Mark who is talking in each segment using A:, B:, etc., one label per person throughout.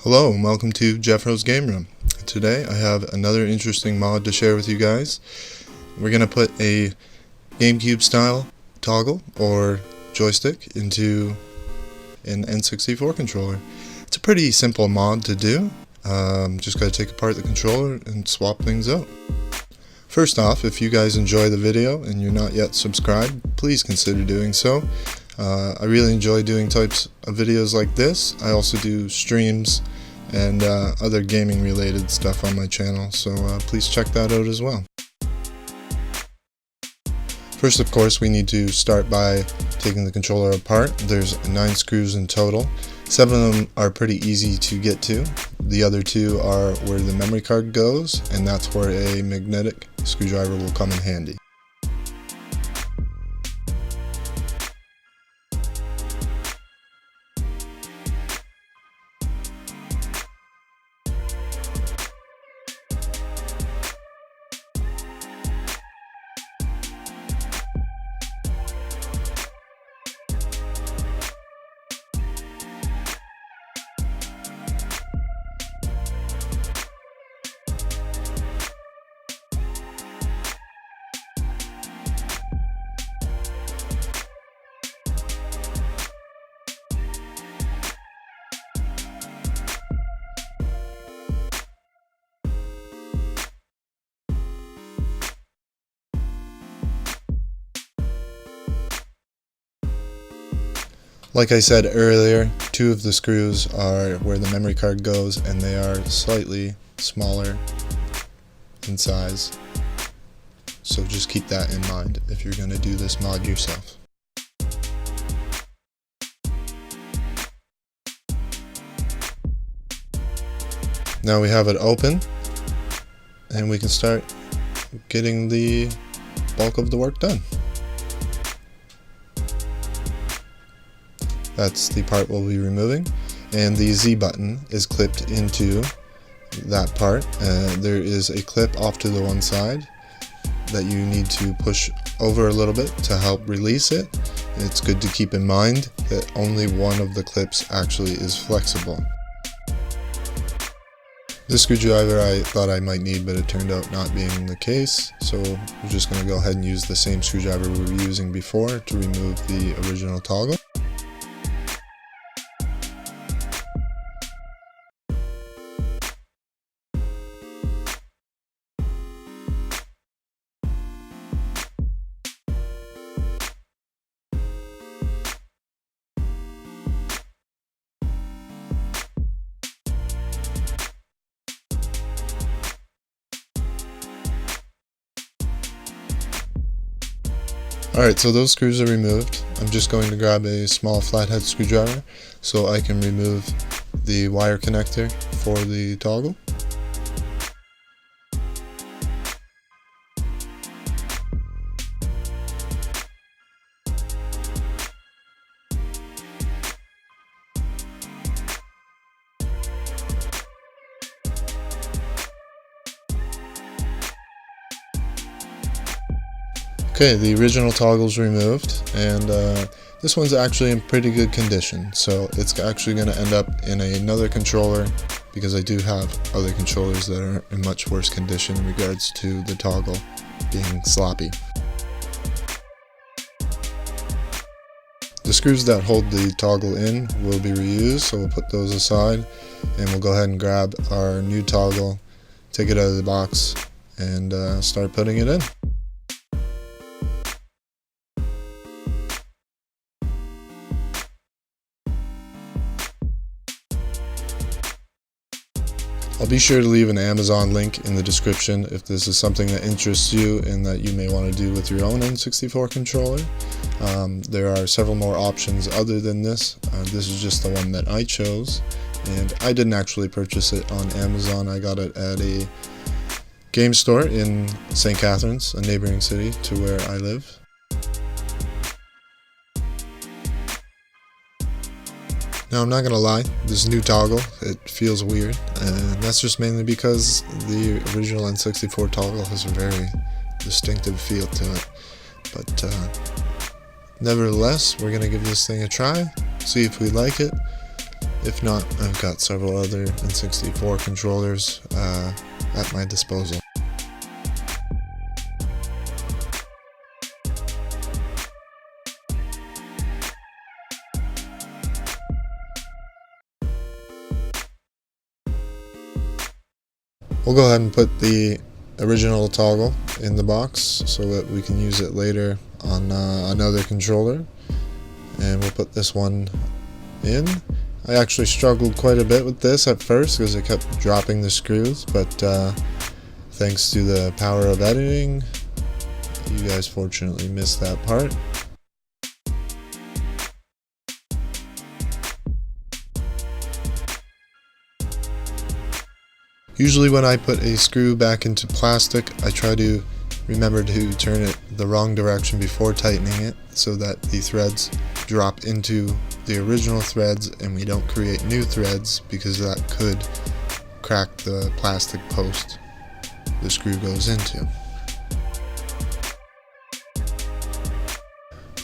A: Hello and welcome to Jeffro's Game Room. Today I have another interesting mod to share with you guys. We're going to put a GameCube style toggle or joystick into an N64 controller. It's a pretty simple mod to do. Just got to take apart the controller and swap things out. First off, if you guys enjoy the video and you're not yet subscribed, please consider doing so. I really enjoy doing types of videos like this. I also do streams and other gaming related stuff on my channel, so please check that out as well. First, of course, we need to start by taking the controller apart. There's 9 screws in total. 7 of them are pretty easy to get to. The other 2 are where the memory card goes, and that's where a magnetic screwdriver will come in handy. Like I said earlier, 2 of the screws are where the memory card goes, and they are slightly smaller in size. So just keep that in mind if you're going to do this mod yourself. Now we have it open, and we can start getting the bulk of the work done. That's the part we'll be removing, and the Z button is clipped into that part. There is a clip off to the one side that you need to push over a little bit to help release it. It's good to keep in mind that only one of the clips actually is flexible. This screwdriver I thought I might need, but it turned out not being the case, so we're just going to go ahead and use the same screwdriver we were using before to remove the original toggle. Alright, so those screws are removed. I'm just going to grab a small flathead screwdriver so I can remove the wire connector for the toggle. Okay, the original toggle's removed, and this one's actually in pretty good condition, so it's actually going to end up in another controller because I do have other controllers that are in much worse condition in regards to the toggle being sloppy. The screws that hold the toggle in will be reused, so we'll put those aside, and we'll go ahead and grab our new toggle, take it out of the box, and start putting it in. I'll be sure to leave an Amazon link in the description if this is something that interests you and that you may want to do with your own N64 controller. There are several more options other than this. This is just the one that I chose, and I didn't actually purchase it on Amazon. I got it at a game store in St. Catharines, a neighboring city to where I live. Now I'm not gonna lie, this new toggle, it feels weird, and that's just mainly because the original N64 toggle has a very distinctive feel to it. But nevertheless, we're gonna give this thing a try, see if we like it, If not, I've got several other N64 controllers at my disposal. We'll go ahead and put the original toggle in the box so that we can use it later on another controller, and we'll put this one in. I actually struggled quite a bit with this at first because I kept dropping the screws, but thanks to the power of editing, you guys fortunately missed that part. Usually when I put a screw back into plastic, I try to remember to turn it the wrong direction before tightening it so that the threads drop into the original threads and we don't create new threads, because that could crack the plastic post the screw goes into.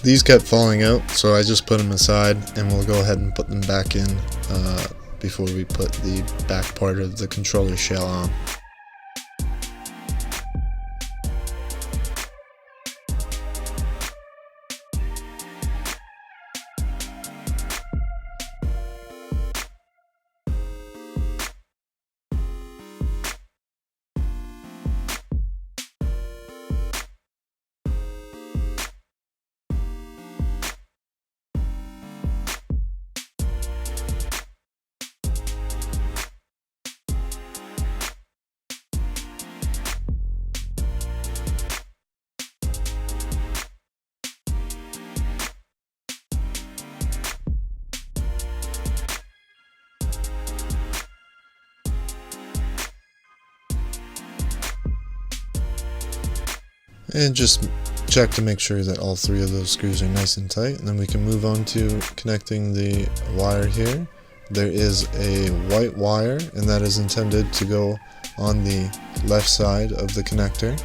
A: These kept falling out, so I just put them aside, and we'll go ahead and put them back in before we put the back part of the controller shell on. And just check to make sure that all three of those screws are nice and tight, and then we can move on to connecting the wire here. There is a white wire, and that is intended to go on the left side of the connector.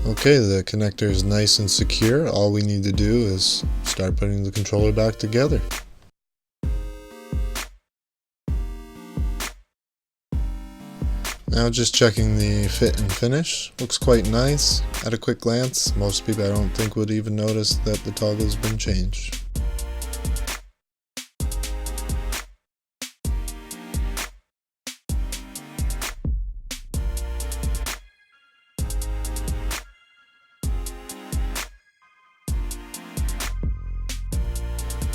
A: Okay, the connector is nice and secure. All we need to do is start putting the controller back together. Now just checking the fit and finish. Looks quite nice at a quick glance. Most people I don't think would even notice that the toggle has been changed.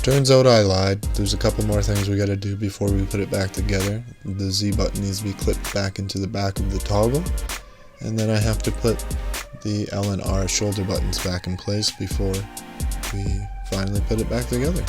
A: Turns out I lied. There's a couple more things we gotta do before we put it back together. The Z button needs to be clipped back into the back of the toggle, and then I have to put the L and R shoulder buttons back in place before we finally put it back together.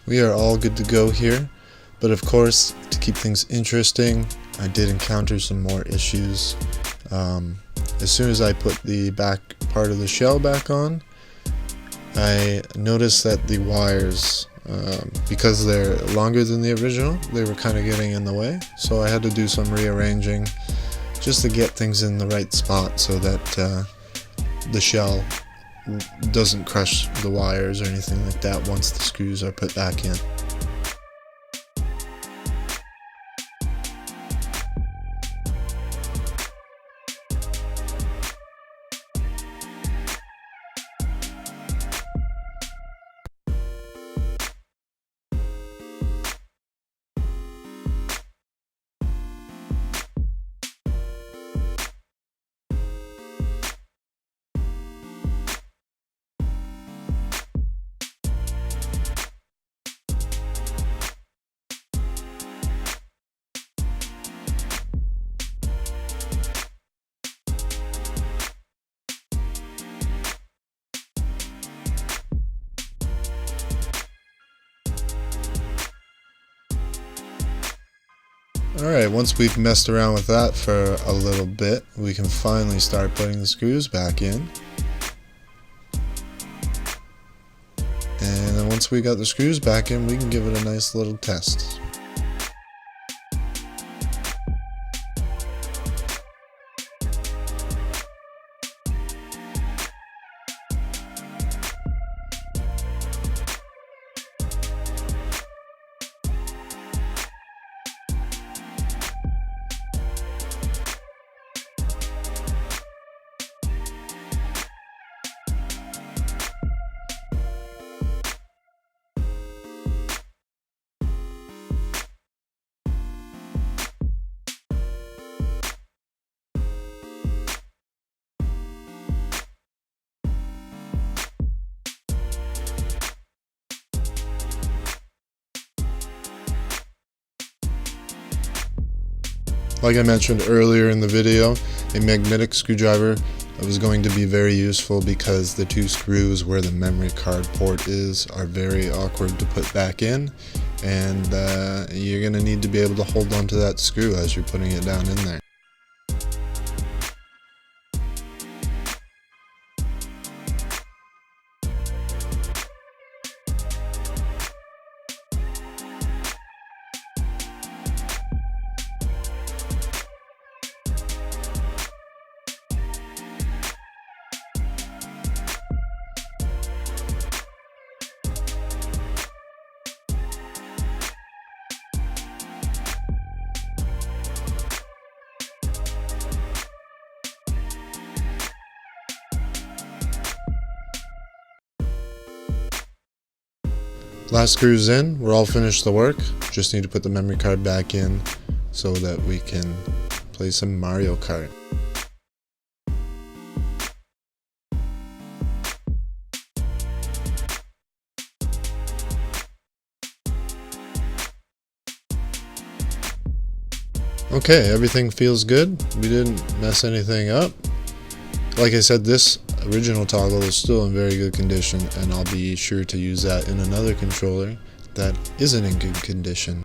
A: We are all good to go here, but of course, to keep things interesting, I did encounter some more issues. As soon as I put the back part of the shell back on, I noticed that the wires, because they're longer than the original, they were kind of getting in the way, so I had to do some rearranging just to get things in the right spot so that the shell doesn't crush the wires or anything like that once the screws are put back in. Alright, once we've messed around with that for a little bit, we can finally start putting the screws back in. And then once we got the screws back in, we can give it a nice little test. Like I mentioned earlier in the video, a magnetic screwdriver was going to be very useful because the two screws where the memory card port is are very awkward to put back in, and you're going to need to be able to hold on to that screw as you're putting it down in there. Last screws in, we're all finished the work. Just need to put the memory card back in so that we can play some Mario Kart. Okay, everything feels good. We didn't mess anything up. Like I said, this original toggle is still in very good condition, and I'll be sure to use that in another controller that isn't in good condition.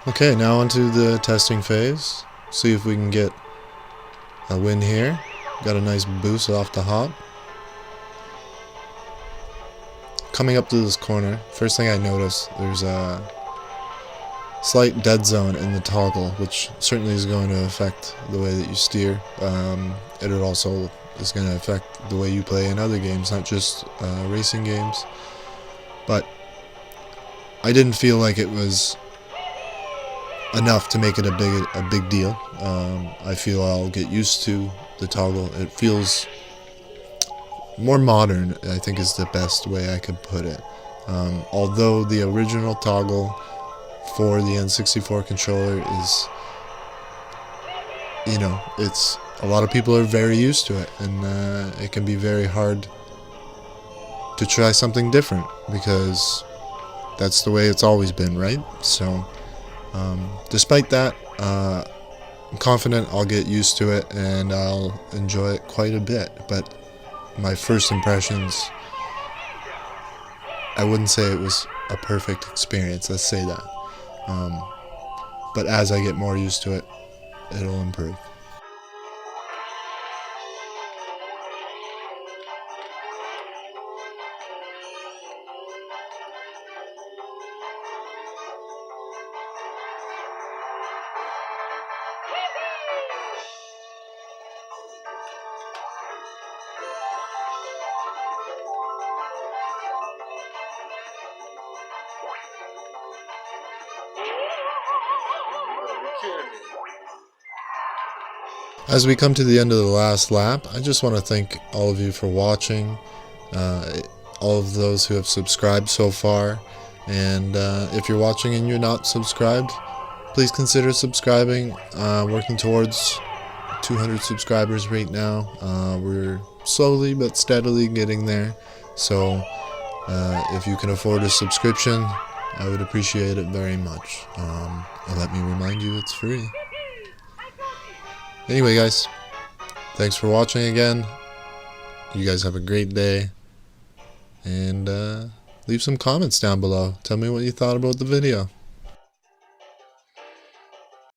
A: Okay, now onto the testing phase. See if we can get a win here. Got a nice boost off the hop. Coming up to this corner, first thing I notice, there's a slight dead zone in the toggle, which certainly is going to affect the way that you steer. It also is going to affect the way you play in other games, not just racing games. But I didn't feel like it was enough to make it a big deal. I feel I'll get used to the toggle. It feels more modern, I think is the best way I could put it. Although the original toggle for the N64 controller is, you know, it's a lot of people are very used to it, and it can be very hard to try something different because that's the way it's always been, right? So despite that, I'm confident I'll get used to it and I'll enjoy it quite a bit. But my first impressions, I wouldn't say it was a perfect experience, let's say that. But as I get more used to it, it'll improve. As we come to the end of the last lap, I just want to thank all of you for watching, all of those who have subscribed so far, and if you're watching and you're not subscribed, please consider subscribing. Working towards 200 subscribers right now. We're slowly but steadily getting there, so if you can afford a subscription, I would appreciate it very much. And let me remind you, it's free. Anyway, guys, thanks for watching again. You guys have a great day, and leave some comments down below. Tell me what you thought about the video.